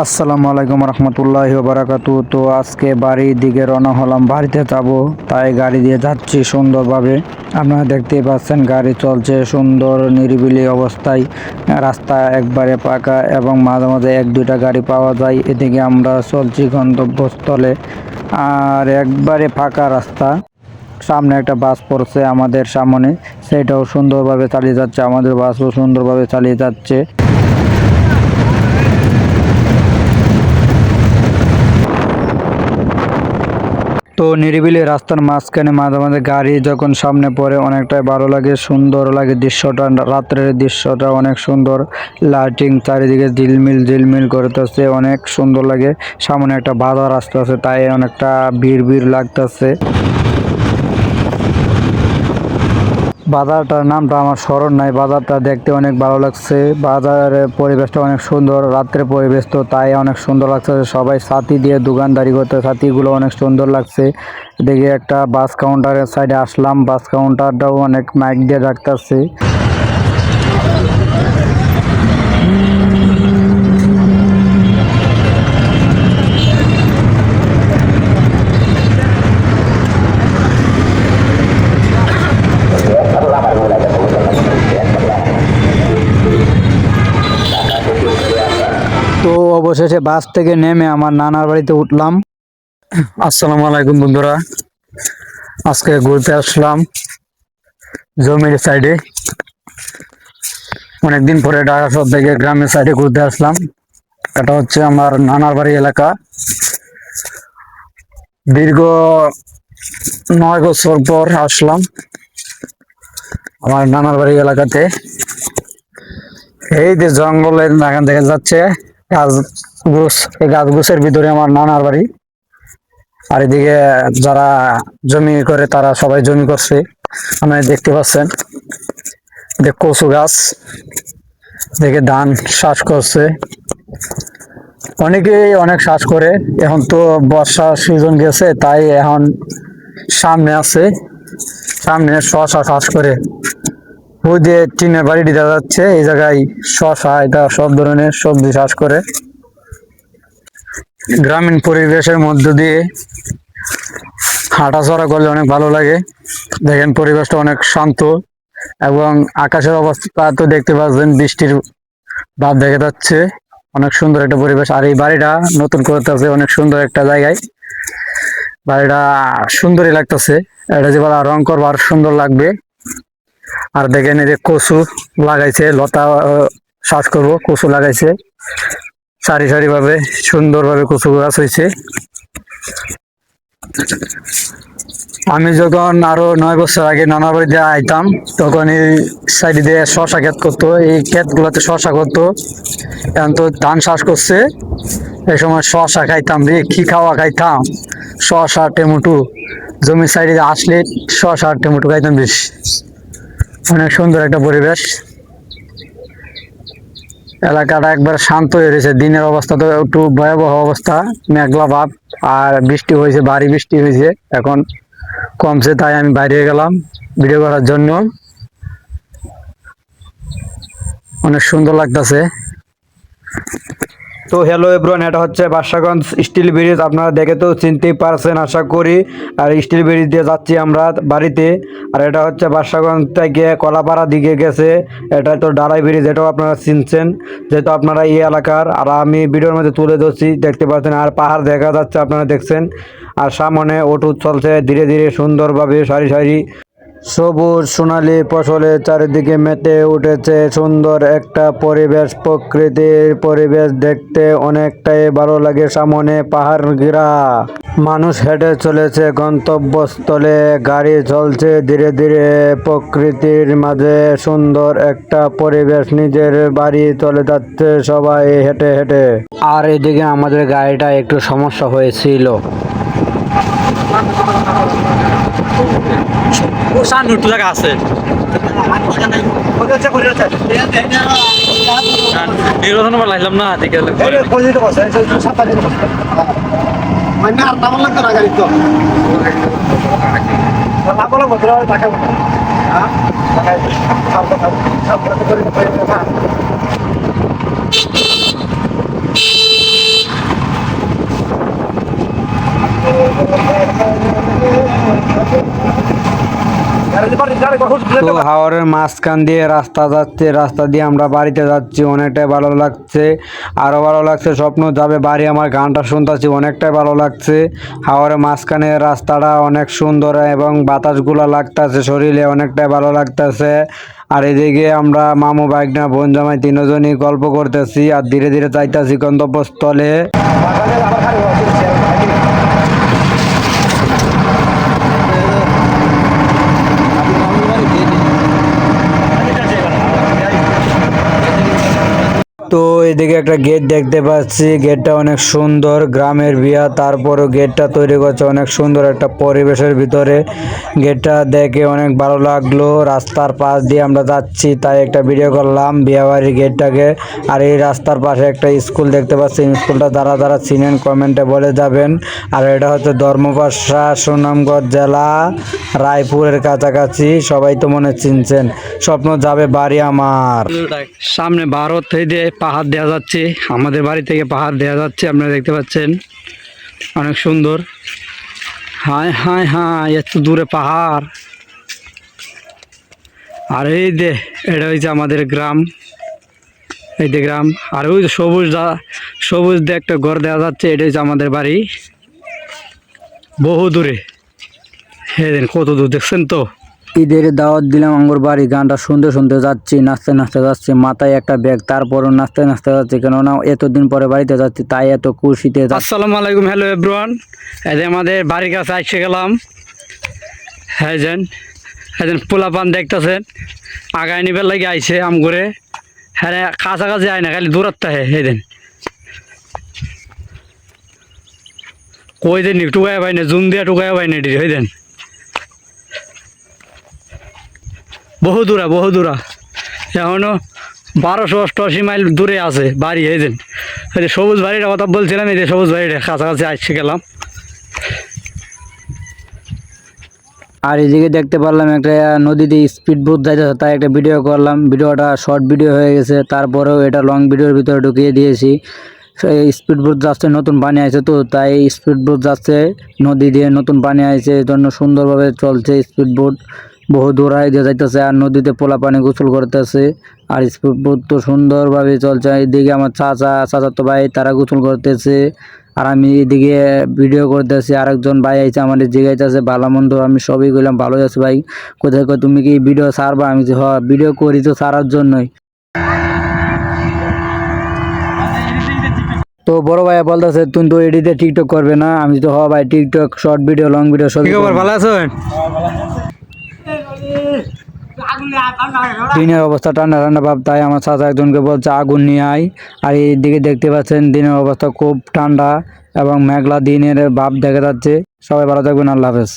আসসালামু আলাইকুম রহমতুল্লাহি ওয়া বারাকাতু। তো আজকে বাড়ির দিকে রওনা হলাম, বাড়িতে যাব, তাই গাড়ি দিয়ে যাচ্ছি সুন্দরভাবে। আপনারা দেখতেই পাচ্ছেন গাড়ি চলছে সুন্দর নিরিবিলি অবস্থায়। রাস্তা একবারে পাকা এবং মাঝে মাঝে এক দুইটা গাড়ি পাওয়া যায়। এদিকে আমরা চলছি গন্তব্যস্থলে, আর একবারে ফাঁকা রাস্তা। সামনে একটা বাস পড়ছে আমাদের সামনে, সেটাও সুন্দরভাবে চালিয়ে যাচ্ছে, আমাদের বাসও সুন্দরভাবে চালিয়ে যাচ্ছে। তো নিরিবিলি রাস্তার মাঝখানে মাঝে মাঝে গাড়ি যখন সামনে পড়ে অনেকটাই ভালো লাগে, সুন্দর লাগে দৃশ্যটা। রাত্রের দৃশ্যটা অনেক সুন্দর, লাইটিং চারিদিকে ঝিলমিল ঝিলমিল করতেছে, অনেক সুন্দর লাগে। সামনে একটা বাধা রাস্তা আছে, তাই অনেকটা ভিড় ভিড় লাগতেছে। বাজারটার নামটা আমার স্মরণ নাই। বাজারটা দেখতে অনেক ভালো লাগছে, বাজারের পরিবেশটা অনেক সুন্দর, রাত্রের পরিবেশ তো তাই অনেক সুন্দর লাগছে। সবাই ছাতি দিয়ে দোকানদারি করতে, ছাতিগুলো অনেক সুন্দর লাগছে। দেখে একটা বাস কাউন্টারের সাইডে আসলাম, বাস কাউন্টারটাও অনেক মাইক দিয়ে রাখতেছে। তো অবশেষে বাস থেকে নেমে আমার নানার বাড়িতে উঠলাম। আসসালামু আলাইকুম বন্ধুরা, আজকে ঘুরতে আসলাম জমির সাইডে। অনেকদিন পরে ঢাকা শহর থেকে গ্রামের সাইডে ঘুরতে আসলাম। এটা হচ্ছে আমার নানার বাড়ি এলাকা। দীর্ঘ 9 বছর পর আসলাম আমার নানার বাড়ি এলাকাতে। এই যে জঙ্গলের বাগান দেখা যাচ্ছে, গাছ গুছ, এই গাছ গুছের ভিতরে আমার নানার বাড়ি। আর এদিকে যারা জমি করে তারা সবাই জমি করছে, আপনারা দেখতে পাচ্ছেন। দেখ কচু গাছ, দেখে ধান চাষ করছে, অনেকেই অনেক চাষ করে। এখন তো বর্ষা সিজন গেছে, তাই এখন সামনে আছে, সামনে শশা চাষ করে। ওই যে টিনের বাড়ি দেখা যাচ্ছে, এই জায়গায় শশা, এটা সব ধরনের সবজি চাষ করে। গ্রামীণ পরিবেশের মধ্য দিয়ে হাঁটাচলা করলে অনেক ভালো লাগে। দেখেন পরিবেশটা অনেক শান্ত, এবং আকাশের অবস্থা তো দেখতে পাচ্ছেন, বৃষ্টির ভাব দেখা যাচ্ছে। অনেক সুন্দর একটা পরিবেশ। আর এই বাড়িটা নতুন করতেছে অনেক সুন্দর একটা জায়গায়, বাড়িটা সুন্দরই লাগতেছে। এটা যে বলা রং করবো আর সুন্দর লাগবে। আর দেখেন এই যে কচু লাগাইছে, লতা চাষ করবো, কচু লাগাইছে সারি সারি ভাবে, সুন্দর ভাবে কচু গাছ হয়েছে। আমি যখন আরো 9 বছর আগে নানার বাড়িতে আইতাম, তখন এই সাইড দিয়ে শশা ক্ষেত করতো, এই ক্ষেত গুলাতে শশা করতো। এখন তো ধান চাষ করছে। এই সময় শশা খাইতাম রে, কি খাওয়া খাইতাম, শশা টমেটো। জমির সাইডে আসলে শশা টমেটো খাইতাম বেশ। অনেক সুন্দর একটা পরিবেশ, এলাকাটা একবার শান্ত হয়ে রয়েছে। দিনের অবস্থা তো একটু ভয়াবহ অবস্থা, মেঘলা ভাব, আর বৃষ্টি হয়েছে, ভারী বৃষ্টি হয়েছে। এখন কমছে, তাই আমি বাইরে গেলাম ভিডিও করার জন্য। অনেক সুন্দর লাগতেছে। তো হ্যালো এভরিওয়ান, এটা হচ্ছে বাদশাগঞ্জ স্টিল ব্রিজ। আপনারা দেখে তো চিনতেই পারছেন আশা করি। আর স্টিল ব্রিজ দিয়ে যাচ্ছি আমরা বাড়িতে। আর এটা হচ্ছে বাদশাগঞ্জ থেকে কলাপাড়া দিকে গেছে, এটা তো ডালাই ব্রিজ, এটাও আপনারা চিনছেন যেহেতু আপনারা এই এলাকার। আর আমি ভিডিওর মধ্যে তুলে ধরছি, দেখতে পাচ্ছেন। আর পাহাড় দেখা যাচ্ছে, আপনারা দেখছেন। আর সামনে অটো চলছে ধীরে ধীরে সুন্দরভাবে, সারি সারি সবুজ সোনালী ফসলে চারিদিকে মেতে উঠেছে সুন্দর একটা পরিবেশ। প্রকৃতির পরিবেশ দেখতে অনেকটাই ভালো লাগে। সামনে পাহাড় ঘেরা, মানুষ হেঁটে চলেছে গন্তব্যস্থলে, গাড়ি চলছে ধীরে ধীরে প্রকৃতির মাঝে। সুন্দর একটা পরিবেশ, নিজের বাড়ি চলে যাচ্ছে সবাই হেঁটে হেঁটে। আর এদিকে আমাদের গাড়িটা একটু সমস্যা হয়েছিল। জায়গা আছে লাইলাম না, তো হাওরের মাঝখান দিয়ে রাস্তা যাচ্ছে, রাস্তা দিয়ে আমরা বাড়িতে যাচ্ছি, অনেকটাই ভালো লাগছে। আরো ভালো লাগছে, স্বপ্ন যাবে বাড়ি আমার, গানটা শুনতেছি অনেকটাই ভালো লাগছে। হাওরের মাঝখানে রাস্তাটা অনেক সুন্দর এবং বাতাসগুলো লাগতেছে শরীরে, অনেকটাই ভালো লাগতেছে। আর এদিকে আমরা মামু বাইকনা বোন জামাই তিনজনই গল্প করতেছি আর ধীরে ধীরে যাইতাছি গন্তব্যস্থলে। তো এদিকে একটা গেট দেখতে পাচ্ছি, গেটটা অনেক সুন্দর, গ্রামের বিয়া, তারপরও গেটটা তৈরি করছে অনেক সুন্দর একটা পরিবেশের ভিতরে। গেটটা দেখে অনেক ভালো লাগলো। রাস্তার পাশ দিয়ে আমরা যাচ্ছি তাই একটা ভিডিও করলাম বিয়াবাড়ির গেটটাকে। আর এই রাস্তার পাশে একটা স্কুল দেখতে পাচ্ছি, স্কুলটা যারা যারা চিনেন কমেন্টে বলে যাবেন। আর এটা হচ্ছে ধর্মপাশা, সুনামগঞ্জ জেলা, রায়পুরের কাছাকাছি, সবাই তো মনে চিনছেন। স্বপ্ন যাবে বাড়ি আমার। সামনে ভারত থেকে পাহাড় দেওয়া যাচ্ছে, আমাদের বাড়ি থেকে পাহাড় দেওয়া যাচ্ছে, আপনারা দেখতে পাচ্ছেন অনেক সুন্দর। হায় হায় হায়, এত দূরে পাহাড়। আর এই যে এটা হচ্ছে আমাদের গ্রাম, এই যে গ্রাম। আর ওই যে সবুজ সবুজ দিয়ে একটা ঘর দেওয়া যাচ্ছে, এটা হচ্ছে আমাদের বাড়ি বহু দূরে। হ্যাঁ, কত দূর দেখছেন তো। ঈদের দাওয়াত দিলাম আমার বাড়ি, গানটা শুনতে শুনতে যাচ্ছি, নাচতে নাচতে যাচ্ছি, মাথায় একটা ব্যাগ, তারপরও নাচতে নাচতে যাচ্ছি, কেননা এতদিন পরে বাড়িতে যাচ্ছি তাই এত খুশিতে। আসসালামু আলাইকুম, হ্যালো এভরিওয়ান। এই যে আমাদের বাড়ির কাছে এসে গেলাম। হ্যাঁ যেন পোলাপান দেখতেছেন, আগায় নিবার লাগে আইছে আম করে। হ্যাঁ কাছাকাছি আয় না, খালি দূরত্ব হ্যাঁ দেন কই দেন টুকায় পাই না, জুম দিয়া টুকায় পাই না হয়ে দেন। বহু দূরা এখনো 1288 মাইল দূরে আছে বাড়ি। এই যে সবুজ বাড়িটা কথা বলছিলাম, এই যে সবুজ বাড়িটা কাছাকাছি আসছে গেলাম। আর এদিকে দেখতে পারলাম একটা নদীতে স্পিড বোট যাইতেছে, তাই একটা ভিডিও করলাম। ভিডিওটা শর্ট ভিডিও হয়ে গেছে, তারপরেও এটা লং ভিডিওর ভিতরে ঢুকিয়ে দিয়েছি। স্পিড বোট যাচ্ছে, নতুন পানি আছে তো তাই স্পিড বোট যাচ্ছে নদী দিয়ে, নতুন পানি আছে এই জন্য সুন্দরভাবে চলছে স্পিড বোট। বহু দূর দিয়ে যাইতেছে আর নদীতে পোলা পানি গোসল করতেছে। আর স্পিড বোট তো সুন্দরভাবে চলছে। এদিকে আমার চাচাতো ভাই তারা গোসল করতেছে, আর আমি এদিকে ভিডিও করতেছি। আরেকজন ভাই আইছে আমাদের জিগাইতেছে ভালো মন্দ, আমি সবই কইলাম ভালোই আছে ভাই। কোথায় কই তুমি কি ভিডিও ছাড়বা? আমি যে ভিডিও করি তো ছাড়ার জন্যই। তো বড় ভাই বলতেছে তুমি তো এডিটে টিকটক করবে না? আমি তো ভাই TikTok, short video, long video সবই। ভালো আছেন? দিনের অবস্থা ঠান্ডা ঠান্ডা ভাব, তাই আমার চাচা একজনকে বলছে আগুন নিয়ে আয়। আর এই দিকে দেখতে পাচ্ছেন দিনের অবস্থা খুব ঠান্ডা এবং মেঘলা দিনের ভাব দেখা যাচ্ছে। সবাই ভালো থাকবেন, আল্লাহ হাফেজ।